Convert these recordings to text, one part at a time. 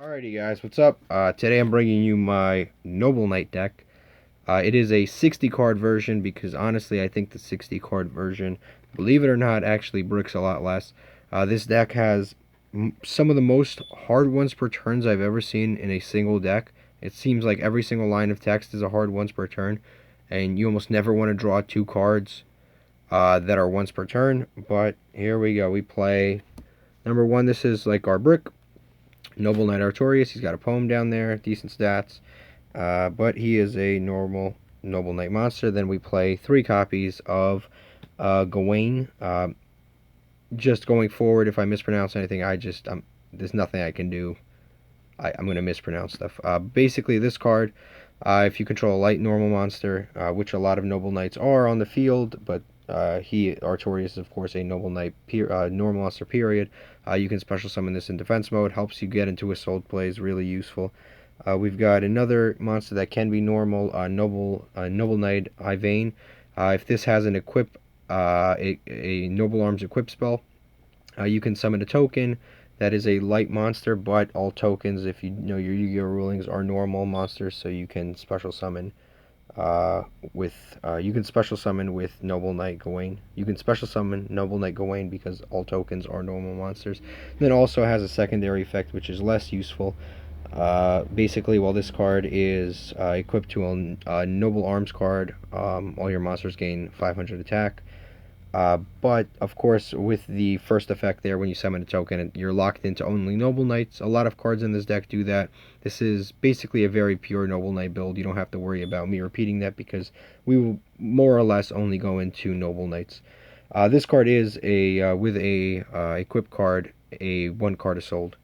Alrighty guys, what's up? Today I'm bringing you my Noble Knight deck. It is a 60 card version because honestly I think the 60 card version, believe it or not, actually bricks a lot less. This deck has some of the most hard ones per turns I've ever seen in a single deck. It seems like every single line of text is a hard once per turn, and you almost never want to draw two cards that are once per turn. But here we go. We play number one. This is like our brick. Noble Knight Artorius. He's got a poem down there, decent stats, but he is a normal Noble Knight monster. Then we play 3 copies of Gawain. Just going forward, if I mispronounce anything, there's nothing I can do. I'm going to mispronounce stuff. Basically, this card, if you control a light normal monster, which a lot of Noble Knights are on the field, but Artorius is of course a Noble Knight normal monster period. You can special summon this in defense mode, helps you get into Assault plays, really useful. We've got another monster that can be normal, Noble Knight Yvain. If this has an equip, a Noble Arms equip spell, you can summon a token that is a light monster, but all tokens, if you know your Yu-Gi-Oh rulings, are normal monsters, so you can special summon with Noble Knight Gawain. You can special summon Noble Knight Gawain because all tokens are normal monsters. And then also has a secondary effect which is less useful. Basically, while this card is equipped to a Noble Arms card, all your monsters gain 500 attack. But of course, with the first effect there, when you summon a token, you're locked into only Noble Knights. A lot of cards in this deck do that. This is basically a very pure Noble Knight build. You don't have to worry about me repeating that because we will more or less only go into Noble Knights. This card is with a equip card, a 1 card is sold.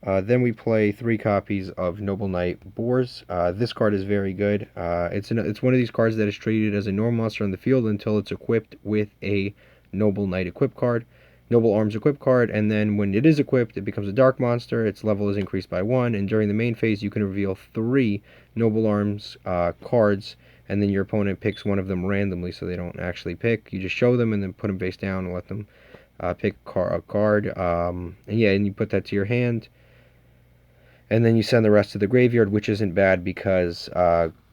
Then we play 3 copies of Noble Knight Boars. This card is very good. It's one of these cards that is treated as a normal monster on the field until it's equipped with a Noble Knight equip card, Noble Arms equip card, and then when it is equipped, it becomes a dark monster. Its level is increased by 1, and during the main phase, you can reveal 3 Noble Arms cards, and then your opponent picks one of them randomly, so they don't actually pick. You just show them and then put them face down and let them pick a card. And you put that to your hand. And then you send the rest to the graveyard, which isn't bad because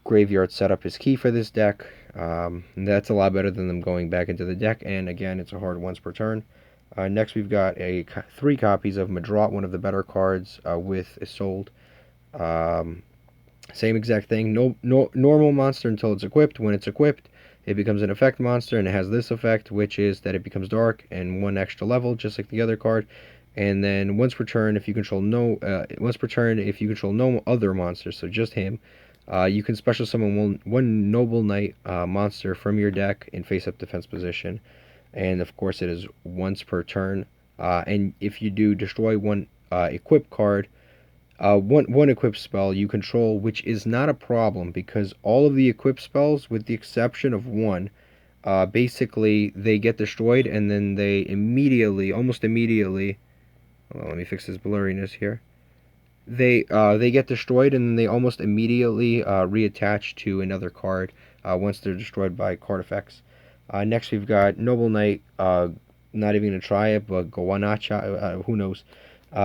graveyard setup is key for this deck. That's a lot better than them going back into the deck. And again, it's a hard once per turn. Next, we've got 3 copies of Madrot, one of the better cards with Isolde. Same exact thing. Normal monster until it's equipped. When it's equipped, it becomes an effect monster, and it has this effect, which is that it becomes dark and 1 extra level, just like the other card. And then once per turn, if you control no other monsters, so just him, you can special summon one Noble Knight monster from your deck in face-up defense position. And of course, it is once per turn. And if you do destroy one equip card, one equip spell you control, which is not a problem because all of the equip spells, with the exception of one, basically they get destroyed, and then they almost immediately. Well, let me fix this blurriness here. They get destroyed, and then they almost immediately reattach to another card once they're destroyed by card effects. Next, we've got Noble Knight. Not even going to try it, but Gowanacha, who knows.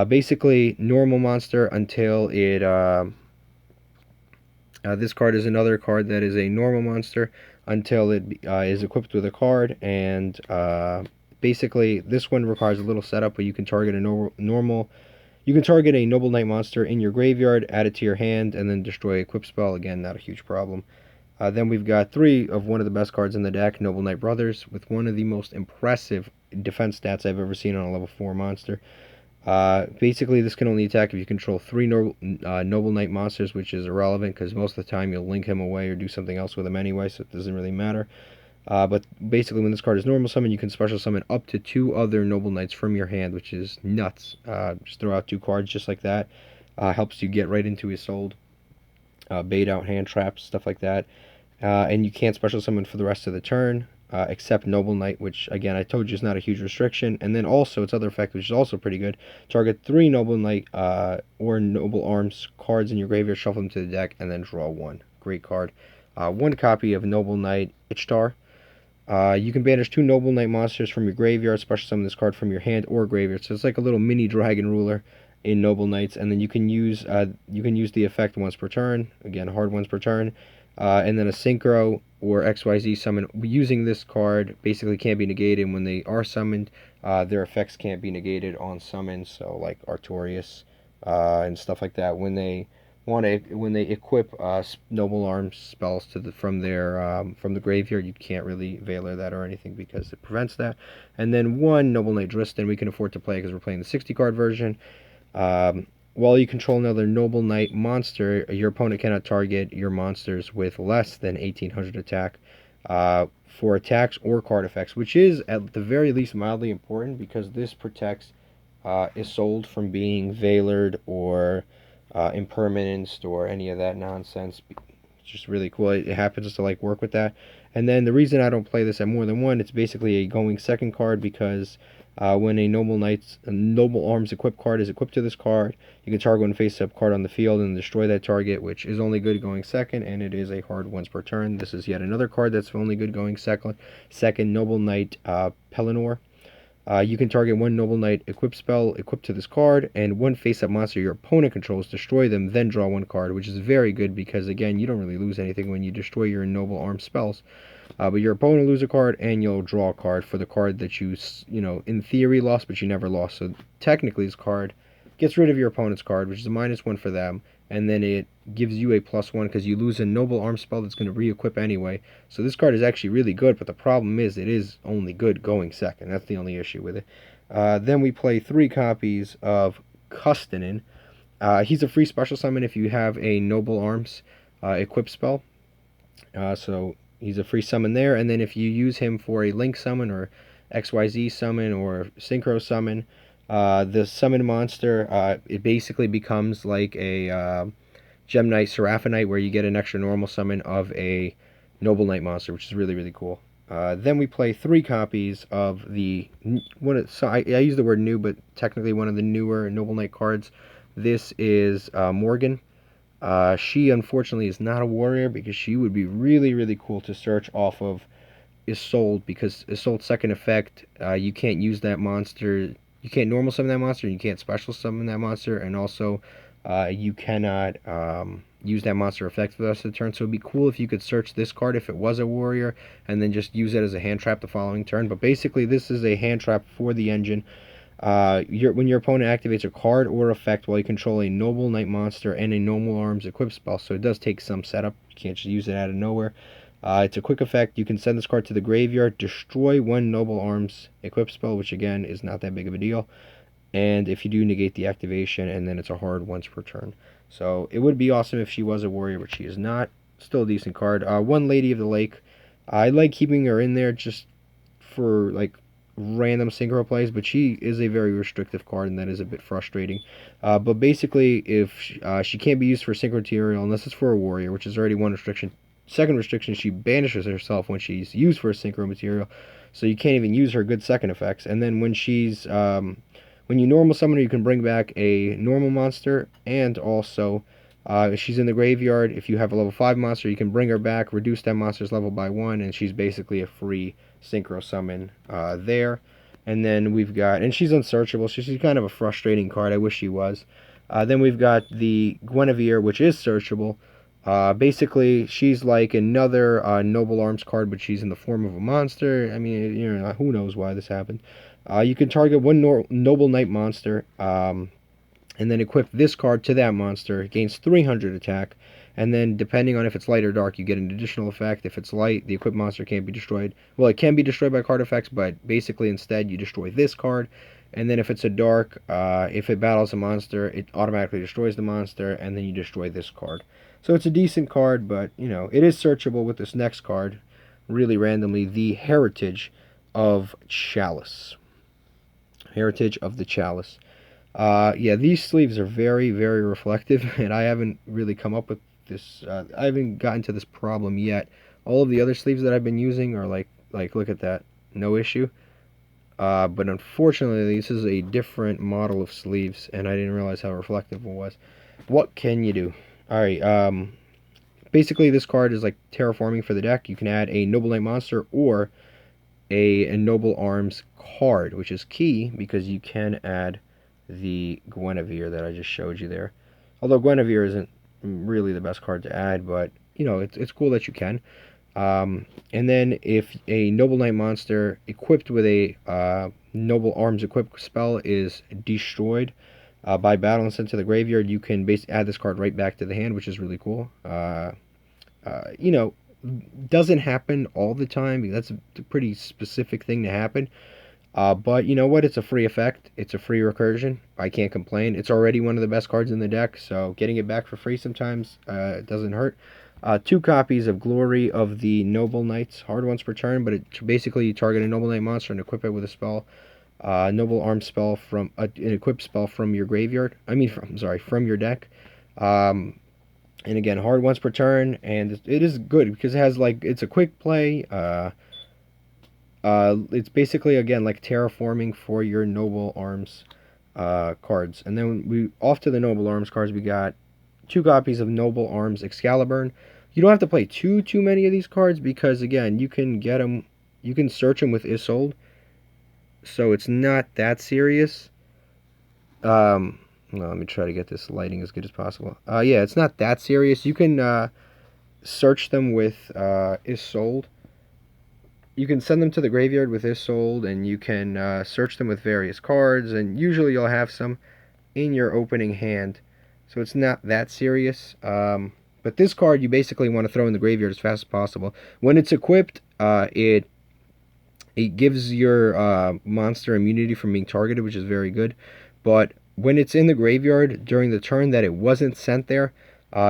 Basically, normal monster until it... this card is another card that is a normal monster until it is equipped with a card, and... basically, this one requires a little setup, but you can target a Noble Knight monster in your graveyard, add it to your hand, and then destroy a equip spell. Again, not a huge problem. Then we've got 3 of one of the best cards in the deck, Noble Knight Brothers, with one of the most impressive defense stats I've ever seen on a level 4 monster. Basically, this can only attack if you control 3 Noble Knight monsters, which is irrelevant because most of the time you'll link him away or do something else with him anyway, so it doesn't really matter. But basically, when this card is normal summon, you can special summon up to 2 other Noble Knights from your hand, which is nuts. Just throw out 2 cards just like that. Helps you get right into his sold. Bait out hand traps, stuff like that. And you can't special summon for the rest of the turn, except Noble Knight, which, again, I told you is not a huge restriction. And then also, its other effect, which is also pretty good, target 3 Noble Knight or Noble Arms cards in your graveyard, shuffle them to the deck, and then draw 1. Great card. 1 copy of Noble Knight Ishtar. You can banish 2 Noble Knight monsters from your graveyard, special summon this card from your hand or graveyard. So it's like a little mini dragon ruler in Noble Knights, and then you can use the effect once per turn. Again, hard once per turn, and then a Synchro or XYZ summon using this card basically can't be negated when they are summoned. Their effects can't be negated on summons, so like Artorius and stuff like that. When they equip Noble Arms spells from the graveyard, you can't really Veiler that or anything because it prevents that. And then one Noble Knight Dristan we can afford to play because we're playing the 60 card version. While you control another Noble Knight monster, your opponent cannot target your monsters with less than 1800 attack for attacks or card effects, which is at the very least mildly important because this protects Isolde from being Veilered or impermanenced or any of that nonsense. It's just really cool. It happens to like work with that. And then the reason I don't play this at more than one, it's basically a going second card because when a Noble Arms equipped card is equipped to this card, you can target one face-up card on the field and destroy that target, which is only good going second, and it is a hard once per turn. This is yet another card that's only good going second. Noble Knight Pelennor. You can target one Noble Knight equip spell equipped to this card, and one face-up monster your opponent controls, destroy them, then draw one card, which is very good because, again, you don't really lose anything when you destroy your Noble Arms spells. But your opponent will lose a card, and you'll draw a card for the card that you in theory lost, but you never lost. So technically this card gets rid of your opponent's card, which is a -1 for them, and then it gives you a +1 because you lose a Noble Arm spell that's going to re-equip anyway. So this card is actually really good, but the problem is it is only good going second. That's the only issue with it. Then we play 3 copies of Custanin. He's a free special summon if you have a Noble Arms equip spell. So he's a free summon there, and then if you use him for a Link summon or XYZ summon or Synchro summon, the summon monster, it basically becomes like a Gem Knight Seraphonite, where you get an extra normal summon of a Noble Knight monster, which is really, really cool. Then we play 3 copies of the I use the word new, but technically one of the newer Noble Knight cards. This is Morgan. She unfortunately is not a warrior because she would be really, really cool to search off of Isolde, because Isolde's second effect, you can't use that monster. You can't normal summon that monster, and you can't special summon that monster, and also you cannot use that monster effect for the rest of the turn. So it'd be cool if you could search this card if it was a warrior, and then just use it as a hand trap the following turn. But basically, this is a hand trap for the engine. When your opponent activates a card or effect while you control a Noble Knight monster and a Noble Arms equip spell, so it does take some setup. You can't just use it out of nowhere. It's a quick effect. You can send this card to the graveyard, destroy one Noble Arms equip spell, which again is not that big of a deal. And if you do, negate the activation, and then it's a hard once per turn. So it would be awesome if she was a warrior, but she is not. Still a decent card. One Lady of the Lake. I like keeping her in there just for like random synchro plays, but she is a very restrictive card, and that is a bit frustrating. But basically, if she can't be used for synchro material unless it's for a warrior, which is already one restriction. Second restriction, she banishes herself when she's used for a synchro material, so you can't even use her good second effects. And then when she's when you normal summon her, you can bring back a normal monster, and also if she's in the graveyard, if you have a level 5 monster, you can bring her back, reduce that monster's level by 1, and she's basically a free synchro summon there. And then we've got, and she's unsearchable, so she's kind of a frustrating card. I wish she was. Then we've got the Guinevere, which is searchable. Basically, she's like another Noble Arms card, but she's in the form of a monster. I mean, who knows why this happened. You can target one Noble Knight monster, and then equip this card to that monster. It gains 300 attack, and then depending on if it's light or dark, you get an additional effect. If it's light, the equipped monster can't be destroyed. Well, it can be destroyed by card effects, but basically instead you destroy this card. And then if it's a dark, if it battles a monster, it automatically destroys the monster, and then you destroy this card. So it's a decent card, but, it is searchable with this next card, really randomly, the Heritage of Chalice. Heritage of the Chalice. Yeah, these sleeves are very, very reflective, and I haven't really come up with this, I haven't gotten to this problem yet. All of the other sleeves that I've been using are like look at that, no issue. But unfortunately, this is a different model of sleeves, and I didn't realize how reflective it was. What can you do? Alright, basically this card is like terraforming for the deck. You can add a Noble Knight monster or a Noble Arms card, which is key because you can add the Guinevere that I just showed you there. Although Guinevere isn't really the best card to add, but you know, it's cool that you can. And then if a Noble Knight monster equipped with a Noble Arms equipped spell is destroyed by battle and sent to the graveyard, you can basically add this card right back to the hand, which is really cool. You know, doesn't happen all the time. That's a pretty specific thing to happen. But you know what? It's a free effect. It's a free recursion. I can't complain. It's already one of the best cards in the deck, so getting it back for free sometimes doesn't hurt. 2 copies of Glory of the Noble Knights. Hard once per turn, but it basically you target a Noble Knight monster and equip it with a spell. Noble Arm spell from an equipped spell from your graveyard. From your deck. And again, hard once per turn, and it is good because it has it's a quick play. It's basically again like terraforming for your Noble Arms cards. And then we off to the Noble Arms cards. We got 2 copies of Noble Arms Excalibur. You don't have to play too many of these cards because again you can get them. You can search them with Isolde, so it's not that serious. Well, let me try to get this lighting as good as possible. Yeah, it's not that serious. You can search them with Isolde. You can send them to the graveyard with Isolde, and you can search them with various cards, and usually you'll have some in your opening hand, so it's not that serious. But this card you basically want to throw in the graveyard as fast as possible. When it's equipped, it gives your monster immunity from being targeted, which is very good. But when it's in the graveyard during the turn that it wasn't sent there,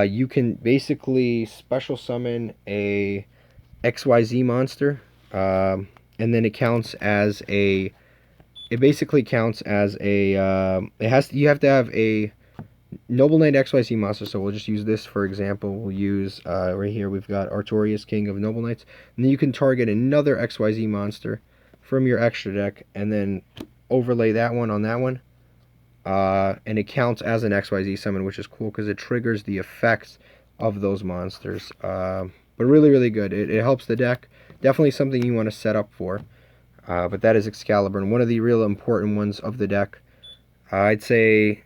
you can basically special summon a XYZ monster. And then it counts as a. It basically counts as a. You have to have a Noble Knight XYZ monster. So we'll just use this for example. We'll use right here we've got Artorius, King of Noble Knights, and then you can target another XYZ monster from your extra deck, and then overlay that one on that one, and it counts as an XYZ summon, which is cool because it triggers the effects of those monsters. But really good. It helps the deck. Definitely something you want to set up for. But that is Excalibur, and one of the real important ones of the deck. I'd say,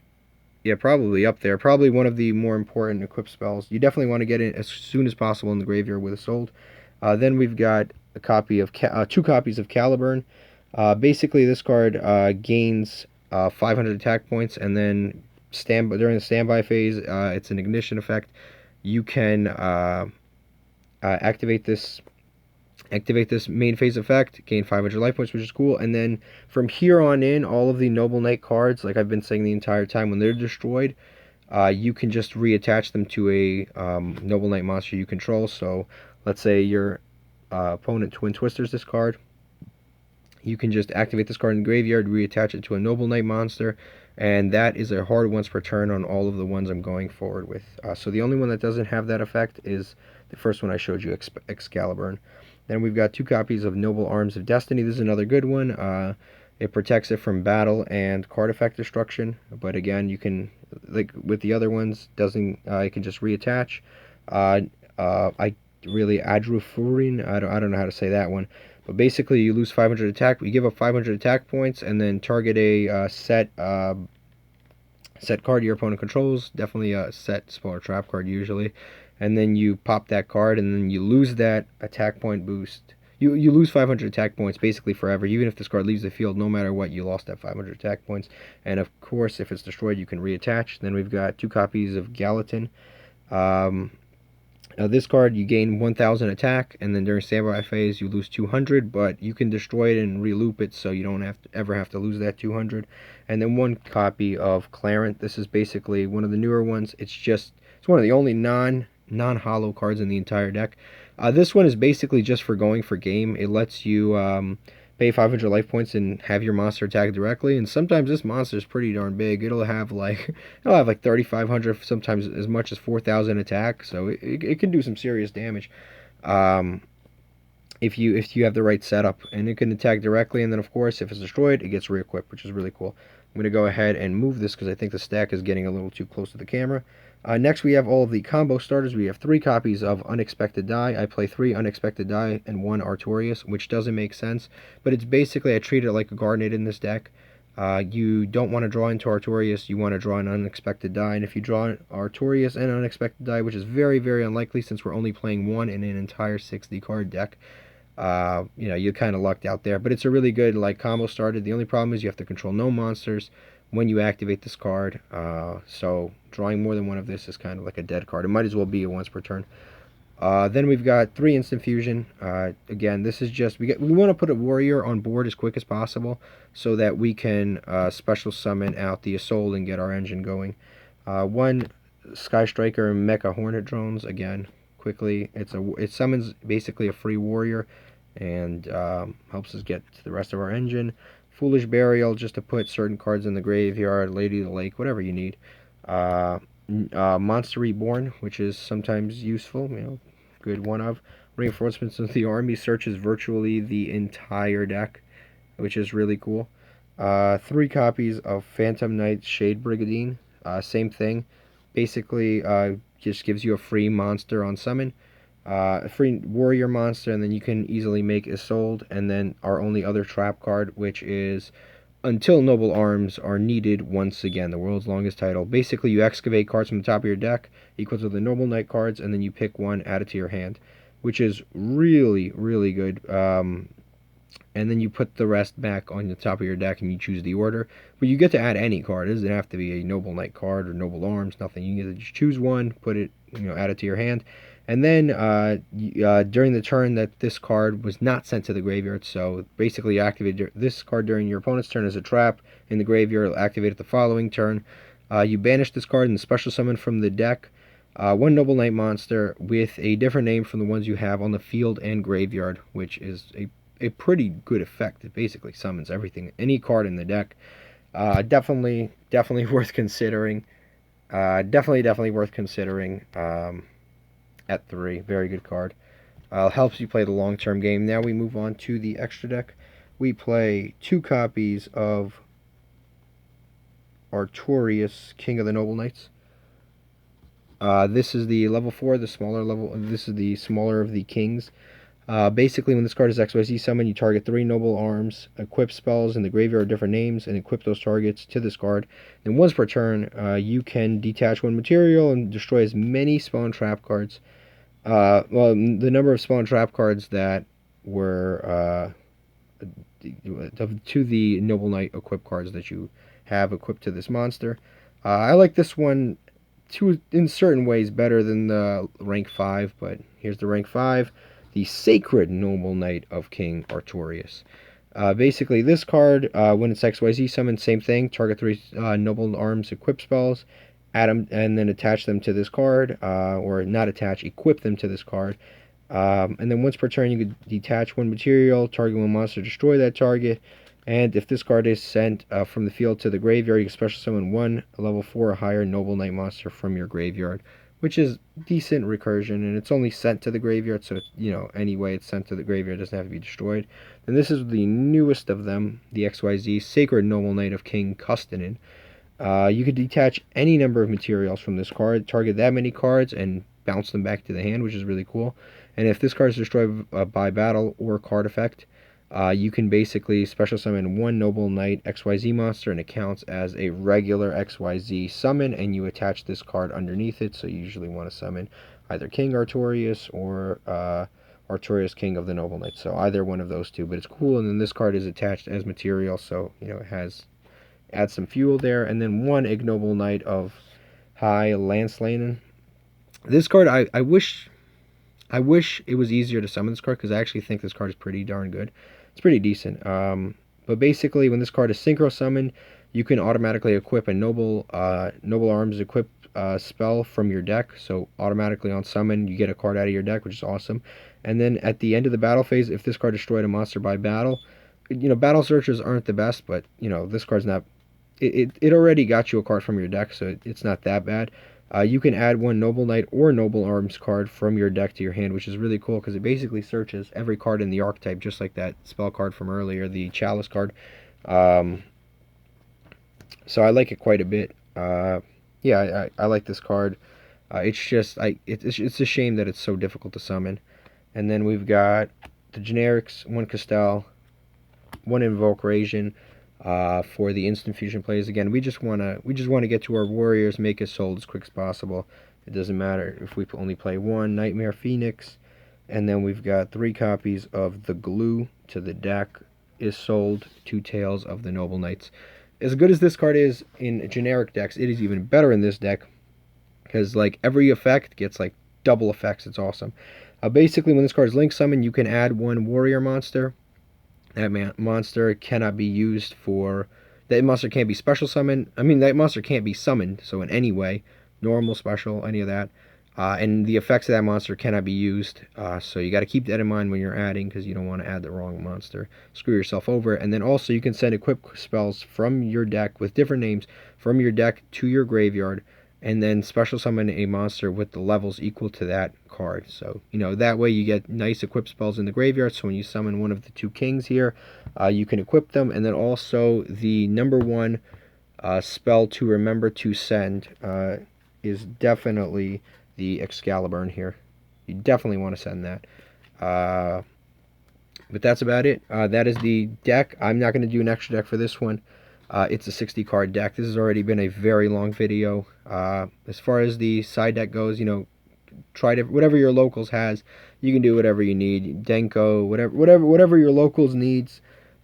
yeah, probably up there. Probably one of the more important equipped spells. You definitely want to get it as soon as possible in the graveyard with Isolde. Then we've got a copy of 2 copies of Caliburn. Basically, this card gains 500 attack points, and then during the standby phase, it's an ignition effect. You can activate this main phase effect, gain 500 life points, which is cool. And then from here on in, all of the Noble Knight cards, like I've been saying the entire time, when they're destroyed, you can just reattach them to a Noble Knight monster you control. So let's say your opponent Twin Twisters this card. You can just activate this card in the graveyard, reattach it to a Noble Knight monster, and that is a hard once per turn on all of the ones I'm going forward with. So the only one that doesn't have that effect is the first one I showed you, Excalibur. Then we've got 2 copies of Noble Arms of Destiny. This is another good one. It protects it from battle and card effect destruction, but again, you can, like with the other ones, you can just reattach. Adrufurin, I don't know how to say that one, but basically you lose 500 attack. You give up 500 attack points, and then target a set card your opponent controls. Definitely a set spell or trap card usually. And then you pop that card, and then you lose that attack point boost. You lose 500 attack points basically forever. Even if this card leaves the field, no matter what, you lost that 500 attack points. And of course, if it's destroyed, you can reattach. Then we've got 2 copies of Gallatin. This card, you gain 1,000 attack, and then during standby phase, you lose 200, but you can destroy it and reloop it, so you don't ever have to lose that 200. And then 1 copy of Clarent. This is basically one of the newer ones. It's one of the only non-hollow cards in the entire deck. This one is basically just for going for game. It lets you pay 500 life points and have your monster attack directly, and sometimes this monster is pretty darn big. It'll have like 3,500, sometimes as much as 4,000 attack, so it can do some serious damage if you have the right setup, and it can attack directly. And then of course, if it's destroyed, it gets re-equipped, which is really cool. I'm going to go ahead and move this because I think the stack is getting a little too close to the camera. Next, we have all of the combo starters. We have 3 copies of Unexpected Die. I play 3 Unexpected Die and 1 Artorius, which doesn't make sense, but it's basically, I treat it like a Garnet in this deck. You don't want to draw into Artorius, you want to draw an unexpected die, and if you draw Artorius and unexpected die, which is very, very unlikely since we're only playing one in an entire 60 card deck, you're kind of lucked out there. But it's a really good combo starter. The only problem is you have to control no monsters when you activate this card. So drawing more than one of this is kind of like a dead card. It might as well be a once per turn. Then we've got 3 instant fusion. Again, this is just we want to put a warrior on board as quick as possible so that we can special summon out the assault and get our engine going. 1 Sky Striker Mecha Hornet drones. Again, quickly. It summons basically a free warrior and helps us get to the rest of our engine. Foolish Burial, just to put certain cards in the graveyard. Lady of the Lake, whatever you need. Monster Reborn, which is sometimes useful, good one of. Reinforcements of the Army searches virtually the entire deck, which is really cool. 3 copies of Phantom Knight Shade Brigandine, same thing. Basically, just gives you a free monster on summon, a free warrior monster, and then you can easily make Isolde, and then our only other trap card, which is Until Noble Arms Are Needed Once Again, the world's longest title. Basically, you excavate cards from the top of your deck, equal to the Noble Knight cards, and then you pick one, add it to your hand, which is really, really good. And then you put the rest back on the top of your deck and you choose the order. But you get to add any card. It doesn't have to be a Noble Knight card or Noble Arms, nothing. You get to just choose one, put it, add it to your hand. And then during the turn that this card was not sent to the graveyard, so basically you activate this card during your opponent's turn as a trap in the graveyard, it'll activate it the following turn. You banish this card and special summon from the deck 1 Noble Knight monster with a different name from the ones you have on the field and graveyard, which is a pretty good effect. It basically summons everything, any card in the deck. Definitely worth considering. Definitely worth considering at 3. Very good card. Helps you play the long-term game. Now we move on to the extra deck. We play 2 copies of Artorius, King of the Noble Knights. This is the level 4, the smaller level. This is the smaller of the kings. Basically, when this card is XYZ summoned, you target 3 Noble Arms, equip spells in the graveyard different names, and equip those targets to this card. Then once per turn, you can detach 1 material and destroy as many spawn trap cards. Well, the number of spawn trap cards that were to the Noble Knight equip cards that you have equipped to this monster. I like this one in certain ways better than the rank 5, but here's the rank 5. The Sacred Noble Knight of King Artorius. Basically, this card, when it's XYZ summoned, same thing. Target 3 Noble Arms equip spells, add them, and then attach them to this card, or not attach, equip them to this card. And then once per turn, you can detach 1 material, target 1 monster, destroy that target. And if this card is sent from the field to the graveyard, you can special summon 1 level 4 or higher Noble Knight monster from your graveyard, which is decent recursion, and it's only sent to the graveyard, so anyway it's sent to the graveyard, it doesn't have to be destroyed. Then this is the newest of them, the XYZ Sacred Noble Knight of King Custonin. You could detach any number of materials from this card, target that many cards, and bounce them back to the hand, which is really cool. And if this card is destroyed by battle or card effect, you can basically special summon 1 Noble Knight XYZ monster, and it counts as a regular XYZ summon, and you attach this card underneath it. So you usually want to summon either King Artorius or Artorius, King of the Noble Knights. So either one of those two, but it's cool. And then this card is attached as material, so it adds some fuel there. And then 1 Ignoble Knight of High Landslanen. This card, I wish it was easier to summon this card, because I actually think this card is pretty darn good. It's pretty decent. But basically, when this card is synchro summoned, you can automatically equip a Noble Arms equip spell from your deck. So automatically on summon, you get a card out of your deck, which is awesome. And then at the end of the battle phase, if this card destroyed a monster by battle, battle searches aren't the best, but this card's not. It already got you a card from your deck, so it's not that bad. You can add 1 Noble Knight or Noble Arms card from your deck to your hand, which is really cool because it basically searches every card in the archetype, just like that spell card from earlier, the Chalice card. So I like it quite a bit. Yeah, I like this card. It's just it's a shame that it's so difficult to summon. And then we've got the generics: 1 Castell, 1 Invoke Rasian. for the instant fusion plays. Again, we just wanna get to our warriors, make us sold as quick as possible. It doesn't matter if we only play one Nightmare Phoenix, and then we've got 3 copies of the glue to the deck is sold. 2 Tales of the Noble Knights. As good as this card is in generic decks, it is even better in this deck because like every effect gets like double effects. It's awesome. Basically, when this card is Link Summon, you can add 1 warrior monster. That monster cannot be used for... That monster can't be special summoned. I mean, that monster can't be summoned, so in any way. Normal, special, any of that. And the effects of that monster cannot be used. So you got to keep that in mind when you're adding, because you don't want to add the wrong monster. Screw yourself over. And then also you can send equip spells from your deck with different names from your deck to your graveyard, and then special summon a monster with the levels equal to that card. So, you know, that way you get nice equip spells in the graveyard. So when you summon one of the 2 kings here, you can equip them. And then also the number 1 spell to remember to send is definitely the Excalibur in here. You definitely want to send that. But that's about it. That is the deck. I'm not going to do an extra deck for this one. It's a 60 card deck. This has already been a very long video. As far as the side deck goes, you know, try to whatever your locals has. You can do whatever you need. Denko, whatever your locals needs.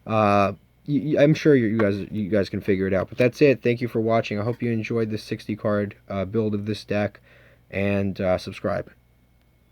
I'm sure you guys can figure it out. But that's it. Thank you for watching. I hope you enjoyed this 60 card build of this deck, and subscribe.